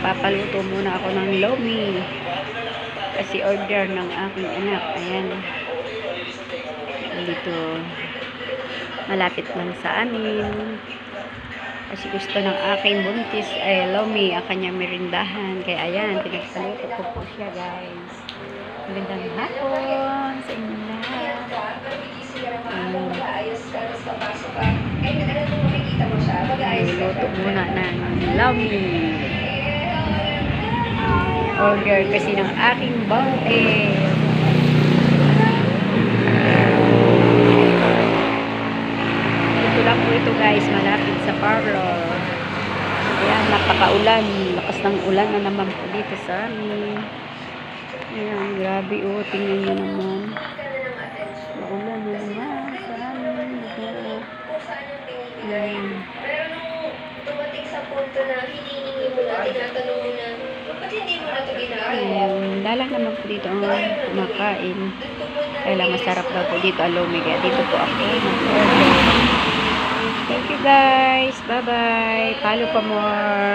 Magpapaluto muna ako ng lomi. Kasi order ng aking anak. Ayan. Dito. Malapit lang sa amin. Kasi gusto ng aking buntis ay lomi, ang kanyang merindahan. Kaya ayan, pinagpaluto ko po siya, guys. Magandang hapon sa inyo lahat. Luto muna ng lomi. Order kasi ng aking buntis. Ito lang po ito, guys, malapit sa parlor. Ayan, napakaulan. Lakas ng ulan na naman po dito sa amin. Ayan, grabe oh. Tingnan nyo naman. Maulan na naman sa amin. Ayan. Dumating sa punto na hinihingi mo na, tinatanong mo na, ba't hindi mo na ito ginagawa? Ayan, lalang naman po dito ang kumakain. Kaya lang masarap daw po dito ang lomi. Kaya dito po ako mag-order. Thank you, guys. Bye-bye. Follow pa more.